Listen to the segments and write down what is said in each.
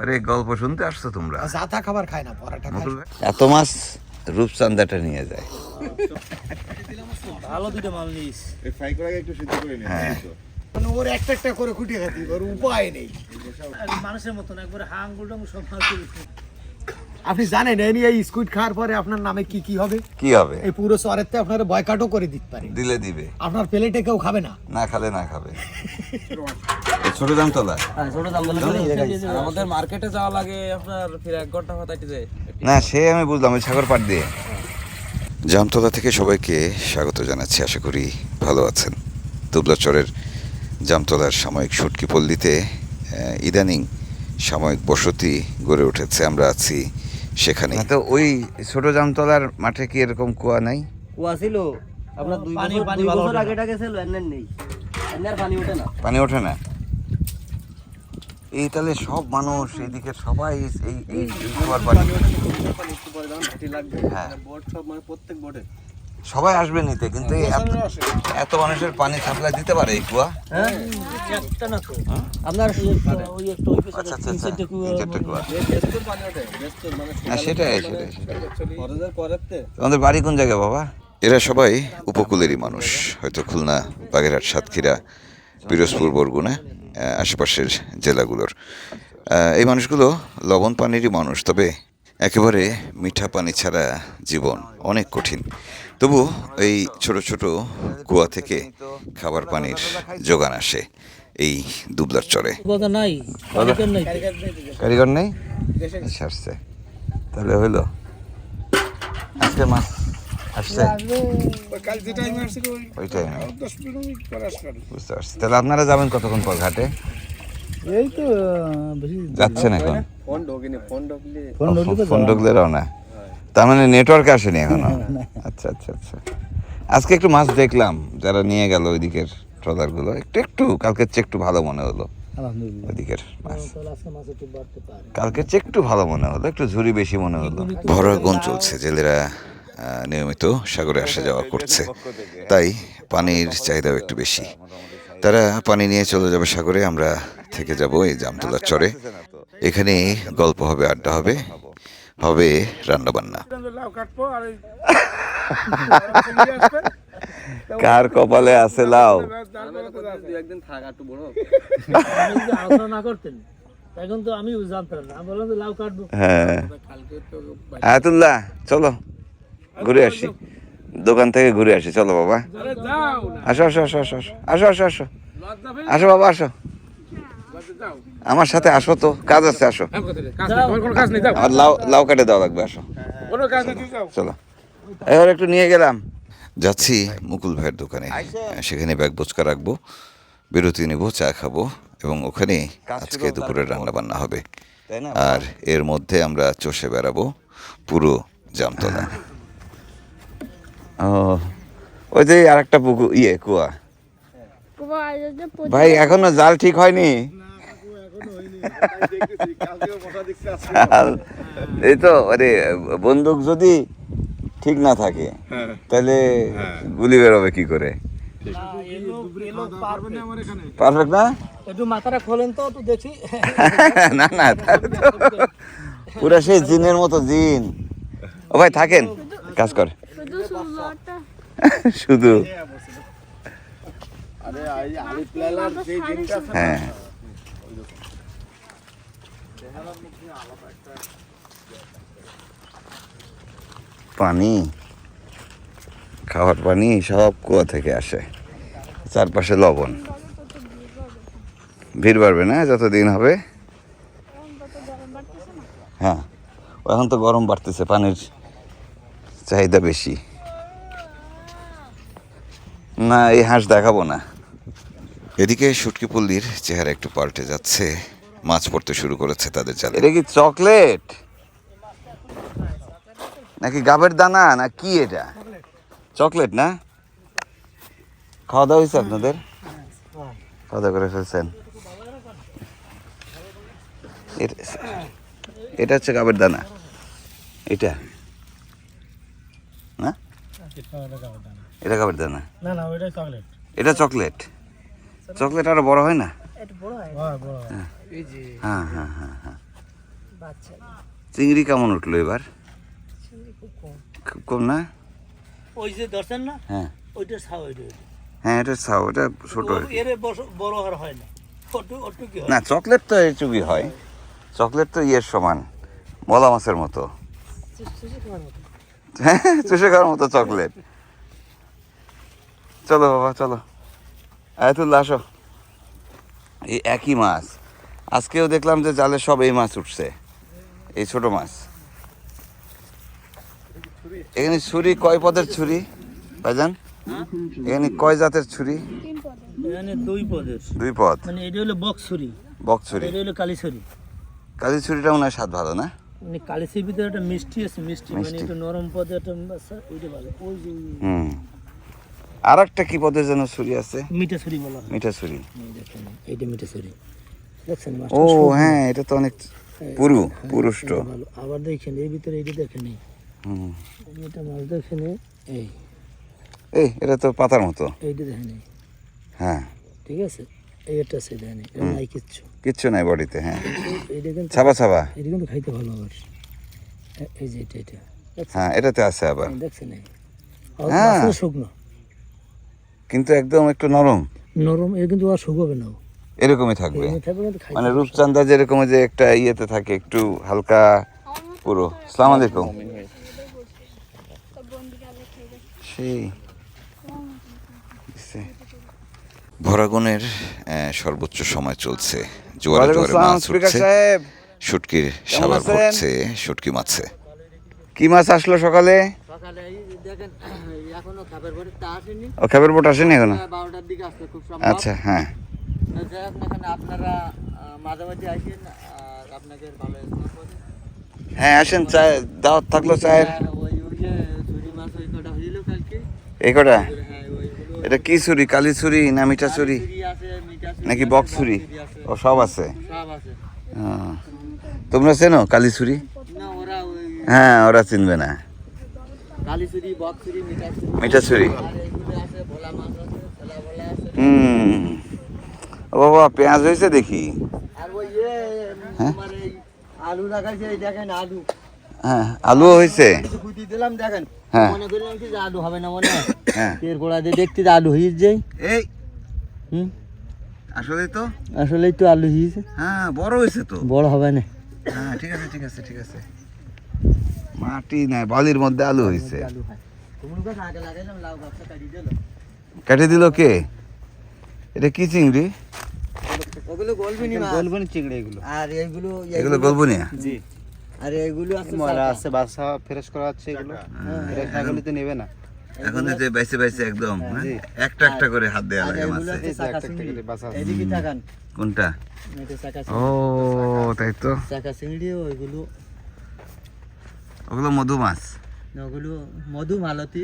আরে গল্প শুনতে আসছো তোমরা? সাদা খাবার খায় না, পরোটা খায়। এত মাছ রূপচান্দাটা নিয়ে যায়। ভালো দুটো মাল নিস। এই ফ্রাই করার আগে একটু সিদ্ধ করে নিন। মানে ওর একটা একটা করে খুঁটিয়ে খাতি, ওর উপায় নেই। মানুষের মতন একবারে হাঙ্গুল টাঙ্গুল সব মাল তুলে। আপনি জানেন এই স্কুইড খাওয়ার পরে আপনার নামে কি কি হবে? কি হবে? এই পুরো শহরেতে আপনার বয়কাটও করে দিতে পারে। দিলে দিবে, আপনার প্লেটে কেউ খাবে না। না খালে না খাবে। এই ছোট জামতলা, আমাদের মার্কেটে যাওয়া লাগে আপনার ফির 1 ঘন্টা হাঁটাইতে যায়। না সে আমি বুঝলাম, ওই সাগর পাড় দিয়ে। জামতলা থেকে সবাইকে স্বাগত জানাচ্ছি, আশা করি ভালো আছেন। দুবলাচরের জামতলার সাময়িক শুটকি পল্লীতে ইদানিং সাময়িক বসতি গড়ে উঠেছে, আমরা আছি সেখানে। তো ওই ছোট জামতলার মাঠে কি এরকম কুয়া নাই? কুয়া ছিল আপনার 2 বছর আগে গেছিল, এন্নার নেই, এন্নার পানি ওঠে না। পানি ওঠে না? এই তাহলে সব মানুষ এদিকে সবাই এই কুয়ার পানি, হ্যাঁ প্রত্যেক বোটে সবাই আসবে নিতে, কিন্তু এত মানুষের পানি সাপ্লাই দিতে পারে এই কুয়া? একটা না তো আপনার ওই একটু ওই পাশে আচ্ছা আচ্ছা আচ্ছা, 3-4টা কুয়া। 3-4টা কুয়া। বেস্তুর পানি ওঠে, বেস্তুর মানে হ্যাঁ সেটাই। ফরেজের পরেতে। তোমাদের বাড়ি কোন জায়গায় বাবা? এরা সবাই উপকূলেরই মানুষ, হয়তো খুলনা, বাগেরহাট, সাতক্ষীরা, পিরোজপুর, বরগুনা, আশেপাশের জেলাগুলোর এই মানুষগুলো লবণ পানিরই মানুষ। তবে একেবারে মিঠা পানি ছাড়া জীবন অনেক কঠিন। তবু এই ছোট ছোট কুয়া থেকে খাবার পানির যোগান আসে এই দুবলার চরে। কথা নাই, কারিগর নাই। কারিগর নেই? আচ্ছা, আসছে তাহলে হইলো। আজকে মাছ আসছে কাল যে টাইমে আসছিল ওই টাইমে, 10 মিনিট পরে আসবে। বুঝতে পারছি। তাহলে আপনারা যাবেন কতক্ষণ পর ঘাটে? এই তো বেশি যাচ্ছেন এখন? ফোন ঢোকেনি, ফোন ঢোকলে ফোন ঢুকলে রওনা। তার মানে নেটওয়ার্ক আসেনি এখনো? আচ্ছা আচ্ছা আচ্ছা। আজকে একটু মাছ দেখলাম, যারা নিয়ে গেল ওইদিকের ট্রলারগুলো, একটু কালকের চেয়ে একটু ভালো মনে হলো আলহামদুলিল্লাহ। ওইদিকের মাছ। তাহলে আজকে মাছ একটু বাড়তে পারে। কালকের চেয়ে একটু ভালো মনে হলো, একটু ঝুরি বেশি মনে হলো। ভরা গুণ চলছে, জেলেরা নিয়মিত সাগরে আসা যাওয়া করছে, তাই পানির চাহিদাও একটু বেশি। তারা পানি নিয়ে চলে যাবে সাগরে, আমরা থেকে যাব এই জামতলার চরে। এখানে গল্প হবে, আড্ডা হবে, হবে রান্না বান্না। কার কপালে আছে লাউ? একদিন থাক একটু বড়। আপনি যদি আলোচনা না করতেন এখন তো আমি জানতাম না। আমি বললাম যে লাউ কাটবো। হ্যাঁ আয়াতুল্লাহ, চলো ঘুরে আসি, দোকান থেকে ঘুরে আসি। চলো বাবা, আসো আসো আসো আসো আসো আসো আসো আসো বাবা, আসো আমার সাথে, আসো তো, কাজ আছে, আসো। আমার লাউ কাটে দেওয়া লাগবে, আসো চলো। এবার একটু নিয়ে গেলাম, যাচ্ছি মুকুল ভাইয়ের দোকানে, সেখানে ব্যাগ বোচকা রাখবো, বিরতি নেব, চা খাবো, এবং ওখানে আজকে দুপুরের রান্না বান্না হবে। আর এর মধ্যে আমরা চষে বেড়াবো পুরো জামতলা। ও ওই যে আর একটা পুকুর, কুয়া। ভাই এখনো জাল ঠিক হয়নি? এই তো, আরে বন্দুক যদি ঠিক না থাকে তাহলে গুলি বেরোবে কি করে? পারফেক্ট না? একটু মাথাটা খোলেন তো, একটু দেখি। না না, তাহলে তো পুরা সেই জিনের মতো জিন। ও ভাই থাকেন, কাজ করে শুধু। হ্যাঁ পানি, খাওয়ার পানি সব কুয়া থেকে আসে, চারপাশে লবণ। ভিড় বাড়বে না যতদিন হবে। হ্যাঁ এখন তো গরম বাড়তেছে, পানির চাহিদা বেশি। না এই হাঁস দেখাবো না। এদিকে শুটকি পল্লীর চেহারা একটু পাল্টে যাচ্ছে, মাছ পড়তে শুরু করেছে তাদের জালে। এটা কি চকলেট নাকি গাবের দানা না কি? এটা চকলেট না? খাওয়া দাওয়া হয়েছে আপনাদের? খাওয়া দাওয়া করে ফেলছেন? এটা হচ্ছে গাবের দানা, এটা না? এটা গাবের দানা? না না, ওইটাই চকলেট। এটা চকলেট। চকলেট আরো বড় হয় না? এটা বড় হয়। বড় হয়। এই যে হ্যাঁ হ্যাঁ হ্যাঁ হ্যাঁ, চিংড়ি কেমন উঠলো এবার? খুব কম না? ওই যে ধরছেন না, হ্যাঁ ওইটা ছাও, ওইটা হ্যাঁ, এটা ছাও, এটা ছোট আর কি। এর বড় আর হয় না, ওটু কি হয় না, চকলেট তো এটুকুই হয়। চকলেট তো ইয়ের সমান, মলা মাছের মতো। হ্যাঁ, চুষে খাওয়ার মতো চকলেট। চলো বাবা, চলো। আয়াতুল্লাহ আসো। এই একই মাছ আজকেও দেখলাম যে জালে সব এই মাছ উঠছে, এই ছোট মাছ। এখানে ছুরি কয় পদের ছুরি ভাইজান? এখানে কয় জাতের ছুরি? এখানে দুই পদের, 2 পদ। মানে এটা হলো বক্স ছুরি, বক ছুরি। এটা হলো কালি ছুরি। কালি ছুরিটা মনে হয় স্বাদ ভালো না? মানে কালি ছুরির ভিতরে একটা মিষ্টি আছে, মিষ্টি মানে মিষ্টি। একটু নরম পদে একটা ওইটা ভালো। ওই যে হুম। আর একটা কি পদের যেন ছুরি আছে? মিঠা ছুরি বলা হয়। মিঠা ছুরি। এই দেখেন, এইটা মিঠা ছুরি, দেখছেন ও মাছটা সবুজ। হ্যাঁ, এটা তো অনেক পুরু, পুরুষ্ট। এটা ভালো। আবার দেখেন এর ভিতরে এইটা দেখেন, হুম। এটা মাছ দেখেন, এই এই এটা তো পাতার মতো। এইটা দেখেন, হ্যাঁ, ঠিক আছে, এইটা আছে দেখেন, এটা নাই কিচ্ছু, কিচ্ছু নাই বডিতে। হ্যাঁ, এইটা কিন্তু ছাবা ছাবা। এটা কিন্তু খাইতে ভালো আবার। এই যে এটা দেখছেন? হ্যাঁ, এটাতে আছে আবার, দেখছেন হ্যাঁ। মাছটা শুকনো, কিন্তু একদম একটু নরম, নরম, এর কিন্তু আর শুকাবে না, এরকমই থাকবে। এমনি থাকবে কিন্তু খাইতে মানে রূপচাঁদা যেরকম যে একটা ইয়েতে থাকে, একটু হালকা পুরো। আসসালামু আলাইকুম। সেই ভরাগুনের সর্বোচ্চ সময় চলছে, জোয়ারে ওয়ালাইকুম জোয়ারে আসসালাম, মাছ স্পিকার উঠছে, সাহেব। শুটকির সাবার আছেন? ভরছে শুটকি মাছে। কি মাছ আসলো সকালে? সকালে এই দেখেন এখনো খাবার পরে তা আসেনি, ও, খাবার বোট আসেনি এখনো? 12টার দিকে আসতে খুব সম্ভব। আচ্ছা, হ্যাঁ। যাই হোক না কেন, আপনারা মাঝে মাঝে আসেন, আর আপনাদের ভালো হ্যাঁ, আসেন, চায় দাওয়াত থাকলো চায়ের। ওই যে ছুরি মাছ ওই কটা হইল কালকে। এই কটা? হ্যাঁ, ওইগুলো এটা কি ছুরি? কালি ছুরি না মিঠা ছুরি ছুরি আছে, মিঠা ছুরি নাকি আছে, বক ছুরি? আছে, ও, সব আছে। সব আছে। হ্যাঁ। তোমরা চেনো কালি ছুরি? না ওরা ওই হ্যাঁ, ওরা চিনবে না। কালি ছুরি, বক ছুরি, মিঠা ছুরি, মিঠা ছুরি। আর এগুলো আছে ভোলা মাছ আছে, ভোলা ভোলা আছে। হুম। ও বাবা, পেঁয়াজ হয়েছে দেখি। আর ওই তোমার এই আলু লাগাইছে, এই দেখেন আলু হ্যাঁ, আলুও হয়েছে। কিছু কুটি দিলাম, দেখেন। হ্যাঁ। মনে করলাম কি যে আলু হবে না, মনে হয় হ্যাঁ, এর গোড়া দিয়ে দেখতে যে আলু হয়ে যায়। এই হুম, আসলে তো, আসলেই তো আলু হয়েছে, হ্যাঁ, বড় হয়েছে তো। বড় হবে না। হ্যাঁ, ঠিক আছে, ঠিক আছে, ঠিক আছে। মাটি নাই, বালির মধ্যে আলু হয়েছে। আলু হয়। তোমরা গাছ আগে লাগাইলাম, লাউ গাছটা কাটি দিল। কেটে দিল কে? এটা কি চিংড়ি? ওগুলো গলবিনি মাছ, গলবিনি চিংড়ি এগুলো। আর এইগুলো এগুলো গলবনিয়া? জি। আর এগুলো আছে ময়লা আছে, বাসা ফ্রেশ করা আছে এগুলো। ফ্রেশ না করলে তো নেবে না। এখন এই যে বাইসে বাইসে একদম, হ্যাঁ? একটা একটা করে হাত দেওয়া লাগে এগুলো মাছে। আছে চাকা চিংড়ি। বাসা এদিকে তাকান, কোনটা? এটা চাকা ও, তাই তো। চাকা চিংড়ি, ওইগুলো ওগুলো মধু মাছ। ওগুলো মধু মালতী,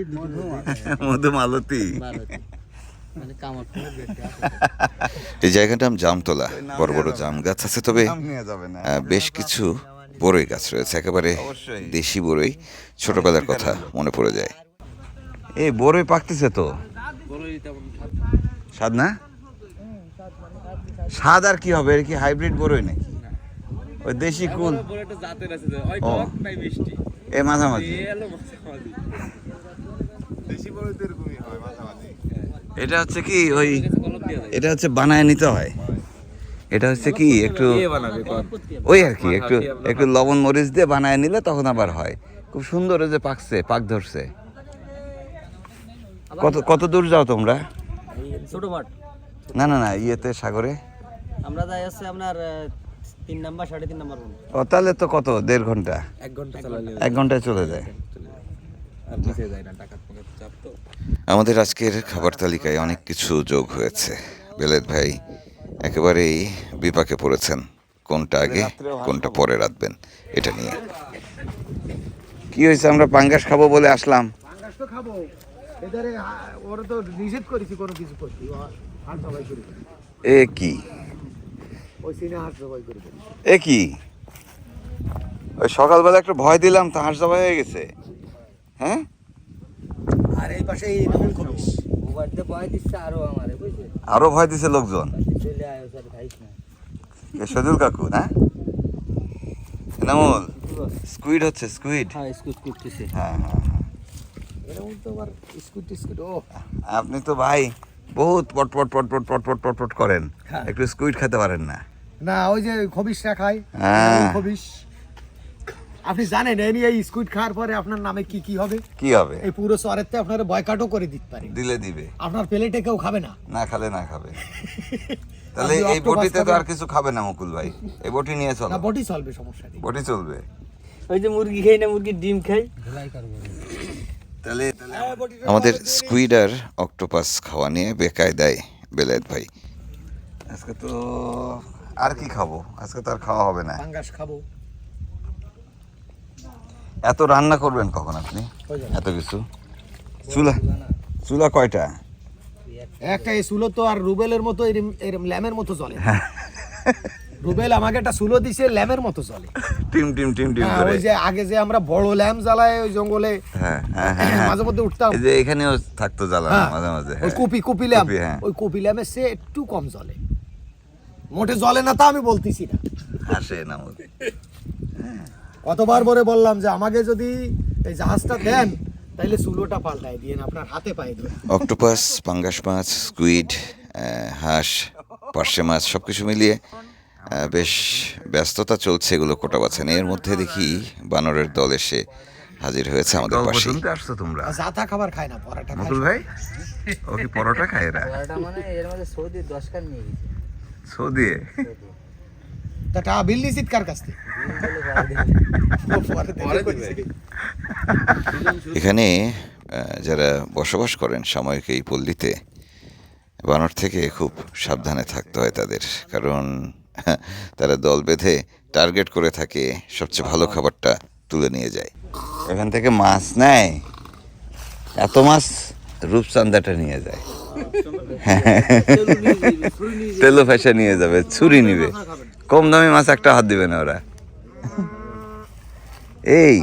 মধু মালতী। মালতী মানে কামড় করে বেটে আছে। এই জায়গাটার নাম জামতলা, বড় বড় জাম গাছ আছে, তবে নাম নেওয়া যাবে না। বেশ কিছু বড়ই গাছ রয়েছে, একেবারে অবশ্যই। দেশি বড়ই। ছোটবেলার কথা মনে পড়ে যায়। এই বড়ই পাকতেছে তো। স্বাদ না? স্বাদ আর কি হবে? এর কি হাইব্রিড বড়ই নাকি? ওই দেশি কুল। ও, এ মাঝামাঝি। এটা হচ্ছে কি ওই, এটা হচ্ছে বানায় নিতে হয়। এটা হচ্ছে কি একটু ওই আর কি, একটু একটু লবণ মরিচ দিয়ে বানায় নিলে তখন আবার হয়। খুব সুন্দর, এই যে পাকছে, পাক ধরছে। কত কত দূর যাও তোমরা? ছোট মাঠ, না না না, ইয়েতে সাগরে। আমরা যাই আছে আপনার 3 নাম্বার 3.5 নাম্বার রুম। ও, তাহলে তো কত, 1.5 ঘন্টা? 1 ঘন্টা চালালে 1 ঘন্টায় চলে যায়। আর নিচে যায় না, টাকা পকেট চাপ তো। আমাদের আজকের খাবার তালিকায় অনেক কিছু যোগ হয়েছে। বেলেত ভাই একেবারেই বিপাকে পড়েছেন, কোনটা আগে কোনটা পরে রাখবেন এটা নিয়ে। কি হয়েছে? আমরা পাঙ্গাস খাবো বলে আসলাম। পাঙ্গাস তো খাবো, এদারে ওরা তো নিষেধ করেছি কোনো কিছু করতে, হাট সবাই করে দেবে। এ কি? ওই সিনে হাট সবাই করে দেবে। এ কি? ওই সকালবেলা একটু ভয় দিলাম, তো হাঁস জবাই হয়ে গেছে। হ্যাঁ, আর এই পাশে এই নতুন কমিস ওবারতে বয় দিচ্ছে আরো আমারে, বুঝছেন? আরো ভয় দিছে লোকজন। চলে আয়, স্যার খাইস না। সজুল কাকু না? এনামুল স্কুইড হচ্ছে স্কুইড। হ্যাঁ স্কুট করতেছে। হ্যাঁ হ্যাঁ হ্যাঁ। এরকম তো আবার স্কুট টিস্কুট ও আপনি তো ভাই বহুত পট পট পট পট পট পট পট পট করেন, একটু স্কুইড খেতে পারেন না? না, ওই যে খবিশটা খায়, হ্যাঁ। ওই খবিশ। আপনি জানেন এই স্কুইড খাওয়ার পরে আপনার নামে কি কি হবে? কি হবে? এই পুরো শহরেতে আপনার বয়কাটও করে দিতে পারে। দিলে দিবে, আপনার প্লেটে কেউ খাবে না। না খালে না খাবে। তাহলে আপনি এই octopus বটিতে তো খাবেন? আর কিছু খাবে না মুকুল ভাই, এই বটি নিয়ে চলো। না, বটি চলবে, সমস্যা নেই। বটি চলবে। ওই যে মুরগি খাই না, মুরগির ডিম খাই। তাহলে আমাদের স্কুইড আর অক্টোপাস খাওয়া নিয়ে বেকায়দায় বেলায়েত ভাই। আজকে তো আর কি খাবো, আজকে তো আর খাওয়া হবে না। পাঙ্গাস খাবো। এত রান্না করবেন কখন আপনি? এত কিছু চুলা, চুলা কয়টা? একটা এই সুলো তো আর রুবেলের মতো এরম ল্যামের মতো চলে। রুবেল আমাকে একটা সুলো দিছে, ল্যামের মতো চলে। টিম টিম টিম টিম হ্যাঁ, করে। ওই যে আগে যে আমরা বড় ল্যাম জ্বালাই ওই জঙ্গলে, হ্যাঁ হ্যাঁ হ্যাঁ। মাঝে মধ্যে উঠতাম। এই যে এখানেও থাকতো জ্বালানো হ্যাঁ, মাঝে মাঝে। ওই কুপি ল্যাম, কুপি, হ্যাঁ। ওই কুপি ল্যামের সে একটু কম জ্বলে, মোটে জ্বলে না তা আমি বলতেছি না। আসে না মধ্যে। কতবার করে বললাম যে আমাকে যদি এই জাহাজটা দেন তাইলে সুলোটা পাল্টাই দিয়েন, আপনার হাতে পায়ে দেবেন। অক্টোপাস, পাঙ্গাস মাছ, স্কুইড, হাঁস, পার্শে মাছ সব কিছু মিলিয়ে বেশ ব্যস্ততা চলছে এগুলো কোটা বাছা নিয়ে। এর মধ্যে দেখি বানরের দল এসে হাজির হয়েছে আমাদের গল্প পাশেই। শুনতে আসছো তোমরা? জাতা খাবার খায় না, পরাটা খায়। মুকুল ভাই, ও কি পরোটা খায় এরা? মানে এর মধ্যে সৌদি 10 কান নিয়ে গেছে। সো দিয়ে তা টা বিল নিছিত কার কাছ থেকে? ও পরে দিবে। এখানে যারা বসবাস করেন সাময়িক এই পল্লীতে, বানর থেকে খুব সাবধানে থাকতে হয় তাদের, কারণ তারা দল বেঁধে টার্গেট করে থাকে, সবচেয়ে ভালো খাবারটা তুলে নিয়ে যায়। এখান থেকে মাছ নেয়, এত মাছ রূপচান্দাটা নিয়ে যায়, তেলো ফেসে নিয়ে যাবে, ছুরি নিবে, কম দামি মাছ একটা হাত দিবে না ওরা। এই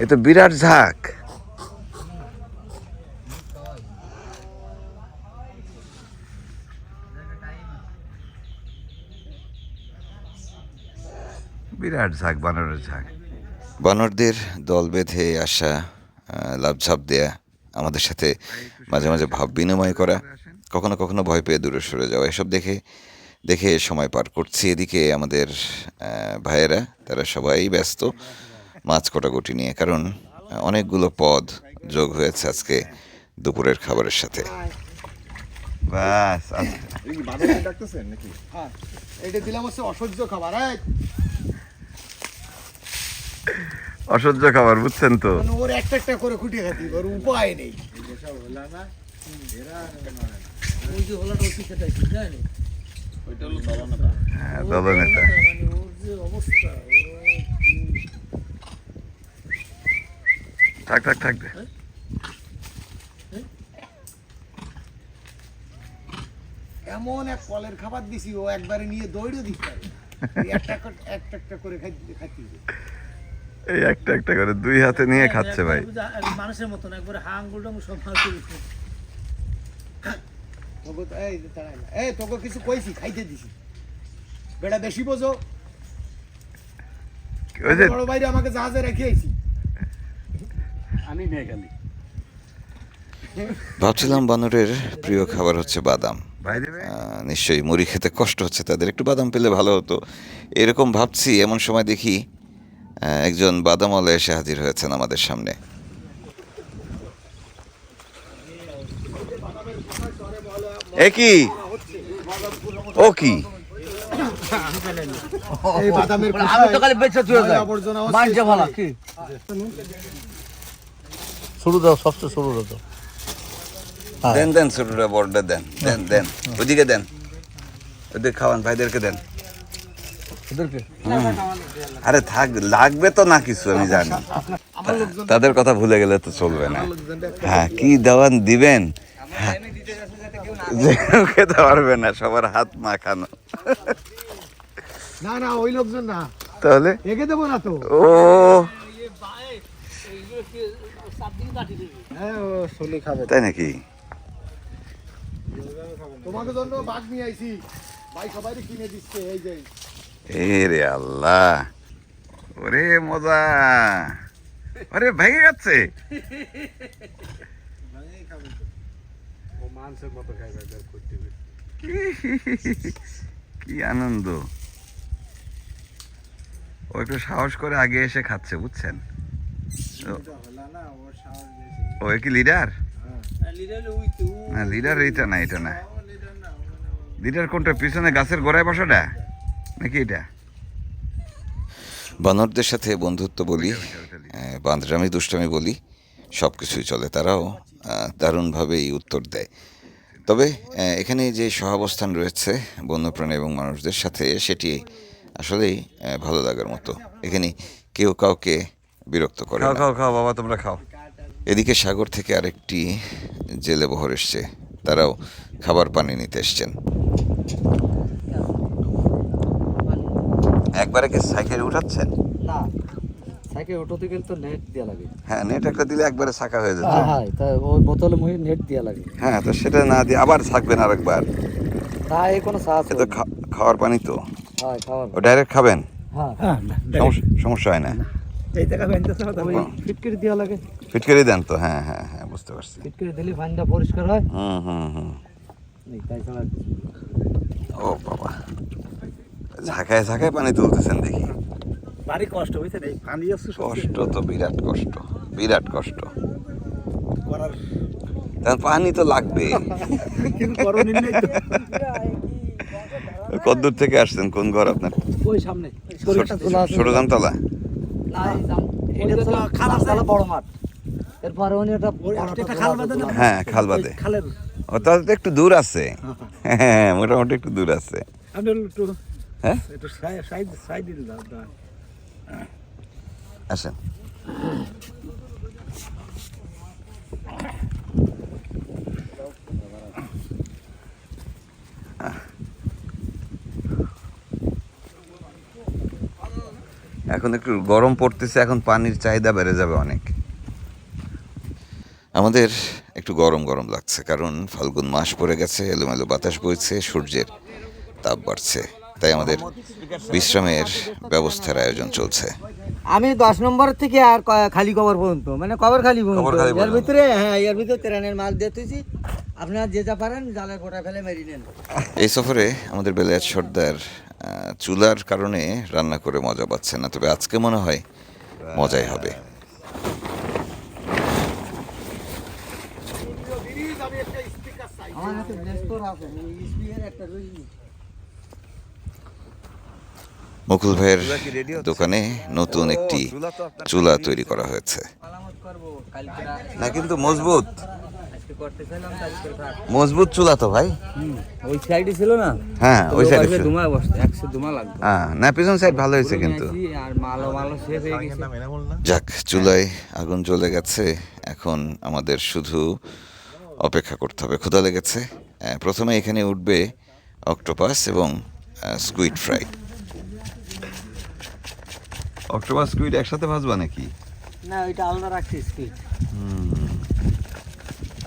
এ তো বিরাট ঝাঁক। বিরাট ঝাঁক, বানরের ঝাঁক। বানরদের দল বেঁধে আসা, লাফঝাপ দেয়া, আমাদের সাথে মাঝে মাঝে ভাব বিনিময় করা, কখনো কখনো ভয় পেয়ে দূরে সরে যাওয়া, এসব দেখে দেখে সময় পার করছি। এদিকে আমাদের ভাইয়েরা তারা সবাই ব্যস্ত মাছ কোটাকুটি নিয়ে, কারণ অনেকগুলো পদ যোগ হয়েছে আজকে দুপুরের খাবারের সাথে। ব্যাস এই কি বাদরে ডাকতেছেন নাকি? হ্যাঁ, এইটা দিলাম হচ্ছে অসহ্য খাবার। অসহ্য খাবার, বুঝছেন তো? মানে ওর একটা একটা করে খুঁটিয়ে খাতি, ওর উপায় নেই। ওই যে হলাটা ওর পিছে তাই জানি হ্যাঁ, দলনেতা। মানে ওর যে অবস্থা, থাক থাক থাক দে। এমন এক কলের খাবার দিছি, ও একবারে নিয়ে দৌড়ে দিতে পারে। একটা একটা করে খাতি। এই একটা একটা করে দুই হাতে নিয়ে খাচ্ছে ভাই। মানুষের মতন একবারে হা আঙ্গুলটা সব মাছ এই তোকে কিছু কইছি, খাইতে দিছি, বেটা বেশি বোঝো। ওই যে বড় ভাইরে আমাকে জাহাজে রেখে আইছি। আমি নিয়ে গেলি। ভাবছিলাম বানরের প্রিয় খাবার হচ্ছে বাদাম। ভাই দেবে। নিশ্চয়ই মুড়ি খেতে কষ্ট হচ্ছে তাদের, একটু বাদাম পেলে ভালো হতো এরকম ভাবছি। এমন সময় দেখি একজন বাদামওয়ালা এসে হাজির হয়েছেন আমাদের সামনে। এ কি? ও কি? এই বাদামের আমি তো খালি বেচে তুই যাই। আবর্জনা মানছে ভালো কি? শুরু দাও, সবচেয়ে শুরু দাও। দেন দেন, ছোটটা বড়টা দেন, দেন দেন, ওদিকে দেন, ওদের খাওয়ান, ভাইদেরকে দেন। ওদেরকে আরে থাক, লাগবে তো না কিছু, আমি জানি। তাদের কথা ভুলে গেলে তো চলবে না। হ্যাঁ, কি দেওয়ান দিবেন, যে খেতে পারবে না, সবার হাত মাখানো। না না, ওই লোকজন না, তাহলে একে দেবো না তো। ও হ্যাঁ, ও সলি খাবে। তাই নাকি? তোমাকে জন্য বাঘ নিয়ে আইছি, ভাই সবাই কিনে দিচ্ছে। এই যে এ রে আল্লাহ, ওরে মজা, আরে ভেঙে যাচ্ছে। কি আনন্দ, ও একটু সাহস করে আগে এসে খাচ্ছে, বুঝছেন? ও কি লিডার? না লিডার এইটা না, এটা না। লিডার কোনটা, পিছনে গাছের গোড়ায় বসাটা নাকি এটা? বানরদের সাথে বন্ধুত্ব বলি, বান্দরামি দুষ্টামি বলি, সব কিছুই চলে। তারাও দারুণভাবেই উত্তর দেয়। তবে এখানে যে সহাবস্থান রয়েছে বন্যপ্রাণী এবং মানুষদের সাথে, সেটি আসলেই ভালো লাগার মতো। এখানে কেউ কাউকে বিরক্ত করে খাও না। খাও খাও বাবা, তোমরা খাও। এদিকে সাগর থেকে আরেকটি জেলে বহর এসছে, তারাও খাবার পানি নিতে এসছেন। একবারে কি সাইকেল উঠাচ্ছেন? না, সাইকেল অটোতে গেলে তো নেট দেওয়া লাগে। হ্যাঁ, নেট একটা দিলে একবারে ছাকা হয়ে যেত। হ্যাঁ, তা ওই বোতলে মুখে নেট দেওয়া লাগে। হ্যাঁ, তো সেটা না দিয়ে আবার থাকবেন আরেকবার। না, এই কোনো সাহায্য এ তো খাওয়ার পানি তো, হয় খাওয়ার। ও ডাইরেক্ট খাবেন, হ্যাঁ, সমস্যা হয় না। ওই ফিটকিরি দেওয়া লাগে। ফিটকারি দেন তো? হ্যাঁ হ্যাঁ হ্যাঁ, বুঝতে পারছি। ফিটকিরি দিলে পানিটা পরিষ্কার হয়। হুম হুম হুম। এই তাই ছাড়া আর কিছু না। ও বাবা, ঝাঁকায় ঝাঁকায় পানি তুলতেছেন দেখি। ভারী কষ্ট বুঝছেন, এই পানি আসছে কষ্ট তো বিরাট কষ্ট, বিরাট কষ্ট। করার, তার পানি তো লাগবে। কিন্তু করণীয় নেই তো। কতদূর থেকে আসছেন, কোন ঘর আপনার? ওই সামনে ছোট জামতলা? না, এটা তো খালা বড় মাঠ। এরপরে উনি একটা একটা খাল বাঁধে না? হ্যাঁ, খাল বাদে। খালের ও তাহলে তো একটু দূর আছে। হ্যাঁ, মোটামুটি একটু দূর আছে। আপনি একটু হ্যাঁ, একটু সাইড দিতে দাও। আসেন। এখন একটু গরম পড়তেছে, এখন পানির চাহিদা বেড়ে যাবে অনেক। আমাদের একটু গরম গরম লাগছে, কারণ ফাল্গুন মাস পড়ে গেছে, এলোমেলো বাতাস বইছে, সূর্যের তাপ বাড়ছে, তাই আমাদের বিশ্রামের ব্যবস্থার আয়োজন চলছে। আমি 10 নম্বর থেকে আর খালি কবর পর্যন্ত, মানে কবর খালি কবর পর্যন্ত খালি এর পর্যন্ত। ভিতরে, হ্যাঁ এর ভিতরে ট্রেনের মাল দিয়ে তুইছি। আপনারা যে যা পারেন জালের গোটা ফেলে মেরি নেন। এই সফরে আমাদের বেলায়েত সর্দার চুলার কারণে রান্না করে মজা পাচ্ছে না, তবে আজকে মনে হয় মজাই হবে। আমার হাতে ব্লেস্টোর আছে, স্পিয়ার একটা রইছে। মুকুল ভাইয়ের চুলা কি ready হচ্ছে? দোকানে নতুন একটি চুলা তো আপনার চুলা তৈরি করা হয়েছে। মালামত করবো কালকে না, কিন্তু মজবুত আজকে করতেছিলাম, কালকে থাক। মজবুত চুলা তো ভাই। ওই সাইডে ছিল না, হ্যাঁ, ওই সাইডে। ধুমা বসতে 100 ধুমা লাগবে। হ্যাঁ, না পিছন সাইড ভালো হয়েছে কিন্তু। আর মালো শেষ হয়ে গেছে। যাক, চুলায় আগুন জ্বলে গেছে, এখন আমাদের শুধু অপেক্ষা করতে হবে। ক্ষুধা লেগেছে। প্রথমে এখানে উঠবে অক্টোপাস এবং স্কুইড ফ্রাই। অক্টোপাস স্কুইড একসাথে ভাজবা নাকি? না, ওইটা আলাদা রাখছি স্কুইড।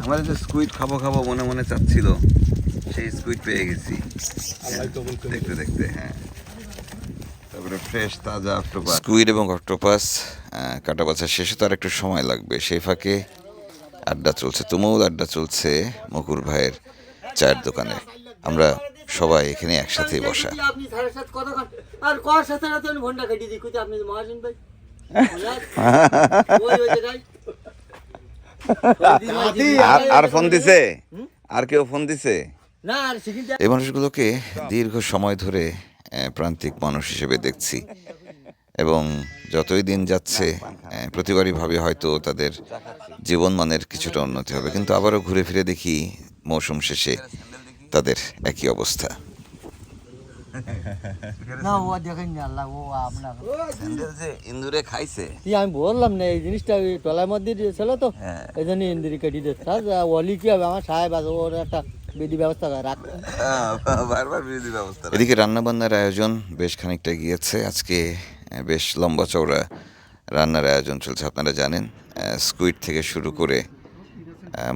আমার যে স্কুইড খাবো খাবো মনে মনে চাচ্ছিল, সেই স্কুইড পেয়ে গেছি দেখতে দেখতে। হ্যাঁ, তারপরে ফ্রেশ তাজা অক্টোপাস। স্কুইড এবং অক্টোপাস কাটা বাছা শেষে তো আর একটু সময় লাগবে, সেই ফাঁকে আড্ডা চলছে, তুমুল আড্ডা চলছে মুকুল ভাইয়ের চায়ের দোকানে। আমরা সবাই এখানে একসাথেই বসা। আপনি স্যারের সাথে কথা কন, আর কর সাথে সাথে আমি ফোনটা কেটে দিই, কইতে আপনি মহাজন ভাই ওই জায়গায় আর ফোন দিছে? আর কেউ ফোন দিছে? না, আর সেখানটা এই মানুষগুলোকে দীর্ঘ সময় ধরে প্রান্তিক মানুষ হিসেবে দেখছি, এবং যতই দিন যাচ্ছে প্রতিবারই ভাবি হয়তো তাদের জীবনমানের কিছুটা উন্নতি হবে, কিন্তু আবারও ঘুরে ফিরে দেখি মৌসুম শেষে তাদের একই অবস্থা। না, ও দেখেন না, আল্লাহ ও আপনার স্যান্ডেল যে ইন্দুরে খাইছে। কি আমি বললাম না, এই জিনিসটা ওই টলার মধ্যে ছিল তো, হ্যাঁ। এই জন্য ইন্দিরি কেটে দিচ্ছে। ওলি কি হবে, আমার সাহেব আছে, ওর একটা বিধি ব্যবস্থা রাখ। বারবার বিরোধী ব্যবস্থা। এদিকে রান্নাবান্নার আয়োজন বেশ খানিকটা গিয়েছে। আজকে বেশ লম্বা চওড়া রান্নার আয়োজন চলছে। আপনারা জানেন, স্কুইড থেকে শুরু করে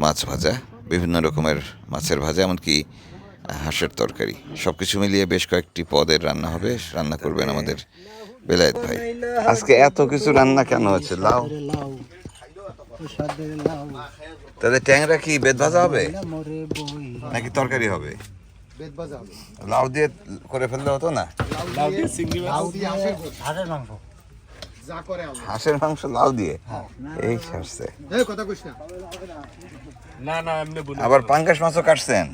মাছ ভাজা, বিভিন্ন রকমের মাছের ভাজা, এমনকি হাঁসের তরকারি। সব কিছু মিলিয়ে বেশ কয়েকটি পদের রান্না হবে, রান্না করবেন আমাদের বেলায়েত ভাই। আজকে এত কিছু রান্না কেন হচ্ছে? লাউ, লাউ লাউ তাহলে ট্যাংরা কি বেত ভাজা হবে নাকি তরকারি হবে? বেত ভাজা হবে। লাউ দিয়ে করে ফেললে হতো না? লাউ দিয়ে হাঁসের মাংস যা করে হবে। হাঁসের মাংস লাউ দিয়ে? এই সারছে। এই কথা কইস না। আবার পাঙ্গাস মাছও কাটছেন?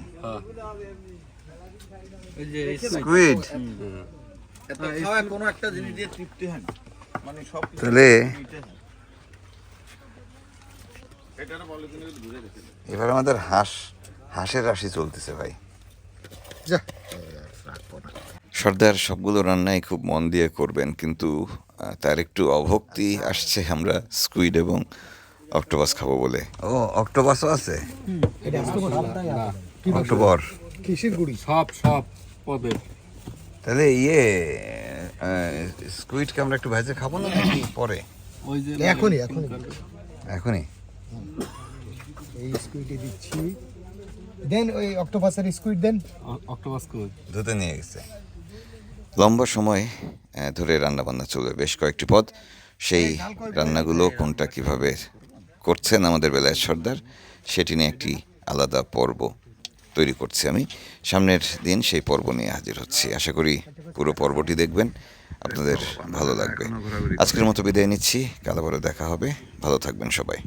স্কুইড? কোনো একটা জিনিস দিয়ে তৃপ্তি হয় না, মানে সব তাহলে এবার আমাদের হাঁসের রাশি চলতেছে ভাই। যা সর্দার সবগুলো রান্নাই খুব মন দিয়ে করবেন, কিন্তু তার একটু অভক্তি আসছে, আমরা স্কুইড এবং অক্টোপাস খাবো বলে। ও, অক্টোপাসও আছে? এটা অক্টোবর কিসের গুড়ি? সব পদের তাহলে স্কুইডকে আমরা একটু ভেজে খাবো না নাকি পরে? এখনই এখনই? এই স্কুইডে দিচ্ছি। দেন ওই অক্টোপাসের স্কুইড দেন। অক্টোপাস কই ধুতে নিয়ে গেছে। লম্বা সময় ধরে রান্নাবান্না চলবে, বেশ কয়েকটি পদ। সেই রান্নাগুলো কোনটা কিভাবে করছেন আমাদের বেলায়েত সর্দার, সেটি নিয়ে একটি আলাদা পর্ব তৈরি করছি আমি। সামনের দিন সেই পর্ব নিয়ে হাজির হচ্ছি। আশা করি পুরো পর্বটি দেখবেন, আপনাদের ভালো লাগবে। আজকের মতো বিদায় নিচ্ছি, কাল আবারও দেখা হবে। ভালো থাকবেন সবাই।